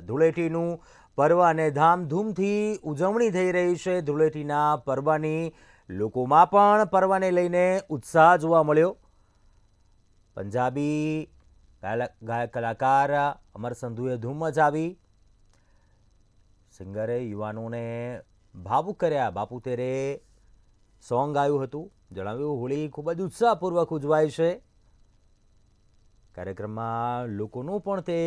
ધૂળેટીનું પર્વ અને ધામધૂમથી ઉજવણી થઈ રહી છે। ધૂળેટીના પર્વની લોકોમાં પણ પર્વને લઈને ઉત્સાહ જોવા મળ્યો। પંજાબી ગાયક કલાકાર અમર સંધુએ ધૂમ મચાવી। સિંગરે યુવાનોને ભાવુક કર્યા। બાપુ તેરે સોંગ ગાયું હતું। જણાવ્યું હોળી ખૂબ જ ઉત્સાહપૂર્વક ઉજવાય છે। કાર્યક્રમમાં લોકોનો પણ તે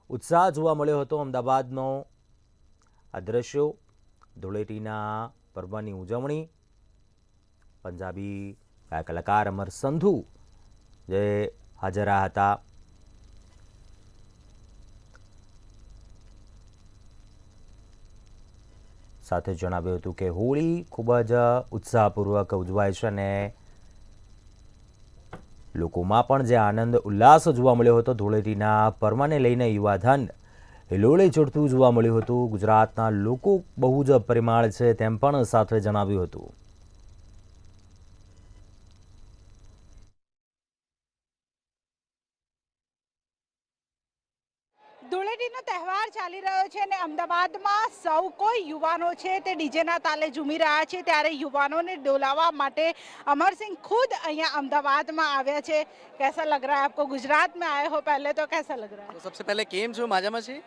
ઉત્સાહ જોવા મળ્યો હતો। અમદાવાદનો આ દ્રશ્યો ધૂળેટીના પર્વની ઉજવણી। પંજાબી ગાયક કલાકાર અમર સંધુ જે હાજર હતા। સાથે જણાવ્યું હતું કે હોળી ખૂબ જ ઉત્સાહપૂર્વક ઉજવાય છે અને લોકોમાં પણ જે આનંદ ઉલ્લાસ જોવા મળ્યો હતો ધૂળેટીના પર્વને લઈને યુવાધન હિલોળે ચડતું જોવા મળ્યું હતું। ગુજરાતના લોકો બહુ જ પરિમાણ છે તેમ પણ સાથે જણાવ્યું હતું। ધૂળેટીનો તહેવાર ચાલી રહ્યો છે અને અમદાવાદમાં સૌ કોઈ યુવાનો છે તે ડીજેના તાલે ઝૂમી રહ્યા છે। ત્યારે યુવાનોને ડોલાવવા માટે અમરસિંહ ખુદ અહીંયા અમદાવાદમાં આવ્યા છે। कैसा लग रहा है आपको? गुजरात में आए हो पहले, तो कैसा लग रहा है? तो सबसे पहले केम छो माजामाची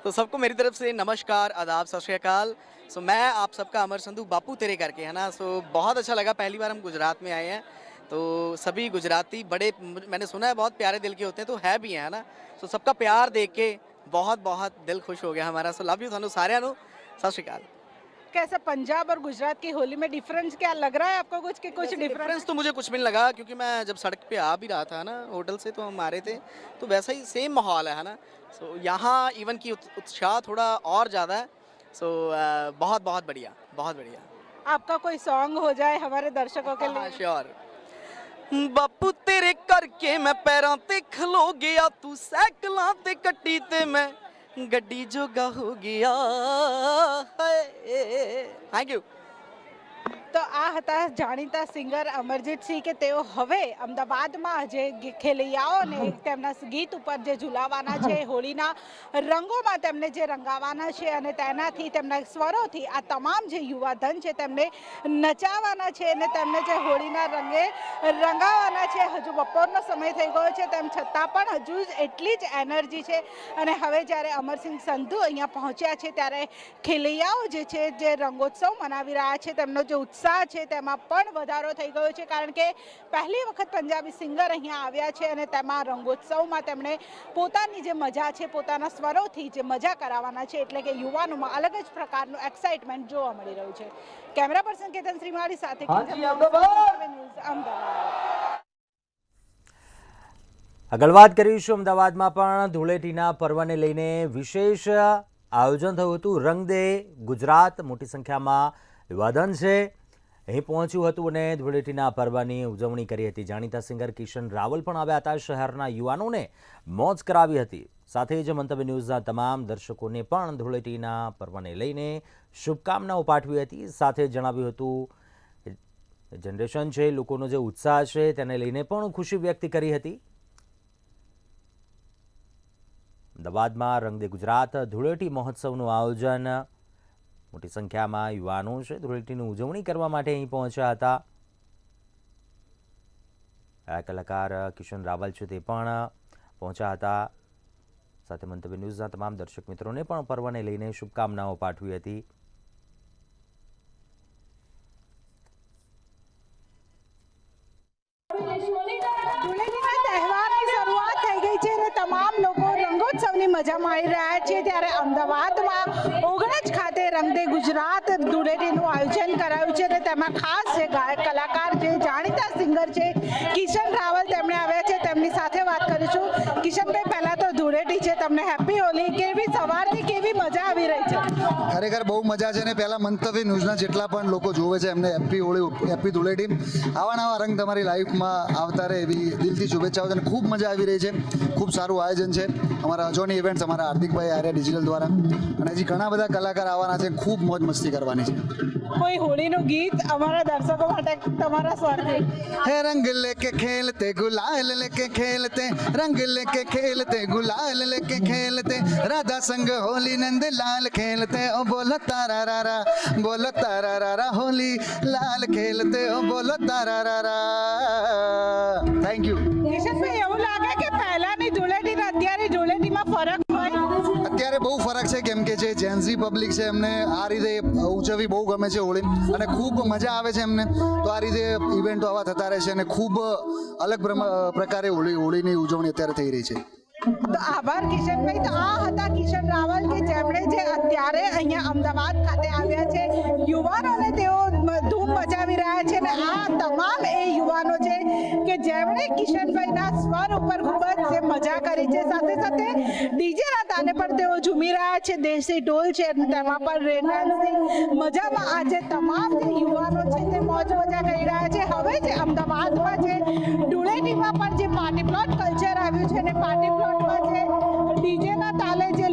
तो सबको मेरी तरफ से नमस्कार, आदाब, सत श्री अकाल। सो मैं आप सबका अमर संधू बापू तेरे करके, है ना। सो बहुत अच्छा लगा, पहली बार हम गुजरात में आए हैं। तो सभी गुजराती बड़े, मैंने सुना है बहुत प्यारे दिल के होते हैं, तो है भी है ना। सो सबका प्यार देख के बहुत बहुत दिल खुश हो गया हमारा। सो लव यू थानू सारे नु, सत श्री अकाल। कैसा पंजाब और गुजरात की होली में डिफरेंस क्या लग रहा है आपको? कुछ डिफरेंस तो मुझे कुछ भी नहीं लगा, क्योंकि मैं जब सड़क पे आ भी रहा था ना होटल से, तो हम आ रहे थे तो वैसा ही सेम माहौल है ना। सो यहाँ इवन की उत्साह थोड़ा और ज़्यादा है। सो बहुत बहुत बढ़िया, बहुत बढ़िया। आपका कोई सॉन्ग हो जाए हमारे दर्शकों के लिए? श्योर। बापू तेरे करके मैं पैरों ते खलो गया, तू साइकिलां ते कट्टी ते मैं गड्डी जोगा हो गया। Thank you. તો આ હતા જાણીતા સિંગર અમરજીતસિંહ કે તેઓ હવે અમદાવાદમાં જે ખેલૈયાઓને તેમના ગીત ઉપર જે ઝુલાવવાના છે, હોળીના રંગોમાં તેમને જે રંગાવાના છે અને તેનાથી તેમના સ્વરોથી આ તમામ જે યુવાધન છે તેમને નચાવવાના છે અને તેમને જે હોળીના રંગે રંગાવવાના છે। હજુ બપોરનો સમય થઈ ગયો છે તેમ છતાં પણ હજુ એટલી જ એનર્જી છે અને હવે જ્યારે અમરસિંહ સંધુ અહીંયા પહોંચ્યા છે ત્યારે ખેલૈયાઓ જે છે જે રંગોત્સવ મનાવી રહ્યા છે તેમનો જે ઉત્સાહ છે તેમાં પણ વધારો થઈ ગયો છે, કારણ કે પહેલી વખત પંજાબી સિંગર અહીંયા આવ્યા છે અને તેમાં રંગોત્સવમાં તેમણે પોતાની જે મજા છે, પોતાના સ્વરોથી જે મજા કરાવવાના છે, એટલે કે યુવાનોમાં અલગ જ પ્રકારનું એક્સાઇટમેન્ટ જોવા મળી રહ્યું છે। કેમેરા પર્સન કેતન શ્રીમાળી સાથે અમદાવાદ। આગળ વાત કરીશું અમદાવાદમાં પણ ધૂળેટીના પર્વને લઈને વિશેષ આયોજન થયું હતું। રંગ દે ગુજરાત મોટી સંખ્યામાં યુવાધન છે અહીં પહોંચ્યું હતું અને ધૂળેટીના પર્વની ઉજવણી કરી હતી। જાણીતા સિંગર કિશન રાવલ પણ આવ્યા હતા। શહેરના યુવાનોને મોજ કરાવી હતી। સાથે જ મંતવ્ય ન્યૂઝના તમામ દર્શકોને પણ ધૂળેટીના પર્વને લઈને શુભકામનાઓ પાઠવી હતી। સાથે જણાવ્યું હતું જનરેશન છે, લોકોનો જે ઉત્સાહ છે તેને લઈને પણ ખુશી વ્યક્ત કરી હતી। અમદાવાદમાં રંગ દે ગુજરાત ધૂળેટી મહોત્સવનું આયોજન, મોટી સંખ્યામાં યુવાનો છે ધૂળેટીની ઉજવણી કરવા માટે અહીં પહોંચ્યા હતા। આ કલાકાર કિશન રાવલ છે તે પણ પહોંચ્યા હતા। સાથે મંતવ્ય ન્યૂઝના તમામ દર્શક મિત્રોને પણ પર્વને લઈને શુભકામનાઓ પાઠવી હતી। તમામ લોકો રંગોત્સવની મજા માણી રહ્યા છે ત્યારે અમદાવાદમાં ઓગણજ ખાતે રંગ દે ગુજરાત ધૂળેટીનું આયોજન કરાયું છે અને તેમાં ખાસ જે ગાયક કલાકાર જે જાણીતા સિંગર છે કિશન રાવલ તેમણે આવ્યા છે, તેમની સાથે વાત કરીશું। કિશનભાઈ, પહેલા તો ધૂળેટી છે, તમને હેપી હોલી। કેવી સવારથી કેવી મજા આવી રહી છે? ખરેખર બહુ મજા છે ને પહેલા મંતવ્ય ન્યૂઝના જેટલા પણ લોકો જોવે છે એમને હેપી હોળી, હેપી ધૂળેટી। આવા નવા રંગ તમારી લાઈફમાં આવતા રહે એવી દિલથી શુભેચ્છાઓ છે અને ખૂબ મજા આવી રહી છે। ખૂબ સારું આયોજન છે અમારા અજોની ઇવેન્ટ્સ, અમારા હાર્દિકભાઈ આર્યા ડિજિટલ દ્વારા, અને હજી ઘણા બધા કલાકાર આવવાના છે। ખૂબ મોજ મસ્તી કરવાની છે। કોઈ હોળીનું ગીત અમારા દર્શકો માટે તમારા સ્વરથી? હે રંગ લેકે ખેલતે ગુલાલ લેકે ખેલતે, રંગ લેકે ખેલતે ગુલાલ લેકે खेलते राधा संग होली नंद लाल खेलते ओ बोलो तारा रा होली लाल खेलते ओ बोलो तारा रा थैंक यू કિશનભાઈ એવું લાગે કે પહેલાની ધૂળેટી ને અત્યારની ધૂળેટીમાં ફરક હોય? અત્યારે બહુ ફરક છે કેમ કે જે જેન્ઝી પબ્લિક છે એમને આ રીતે ઉજવવી બહુ ગમે છે હોળી અને ખૂબ મજા આવે છે એમને તો આ રીતે ઇવેન્ટો આવા થતા રહે છે અને ખૂબ અલગ પ્રકારે હોળીની ઉજવણી અત્યારે થઈ રહી છે. તો આભાર કિશનભાઈ. તો આ હતા કિશન રાવલ કે જેમણે જે અત્યારે અહીંયા અમદાવાદ ખાતે આવ્યા છે યુવાનોને તેઓ ધૂમ મચાવી રહ્યા છે અને આ તમામ એ યુવાનો છે કે જેમણે કિશનભાઈના સ્વર ઉપર ખૂબ જ જે મજા કરી છે, સાથે સાથે ડીજેના તાને પણ તેઓ ઝૂમી રહ્યા છે, દેશી ઢોલ છે તેમાં પણ રેનાન્સની મજામાં આજે તમામ જે યુવાનો છે તે મોજ મજા કરી રહ્યા છે. હવે જે અમદાવાદમાં જે ધૂળેટીમાં પણ જે પાર્ટી પ્લોટ કલ્ચર આવ્યું છે અને પાર્ટી પ્લોટમાં જે ડીજેના તાલે જે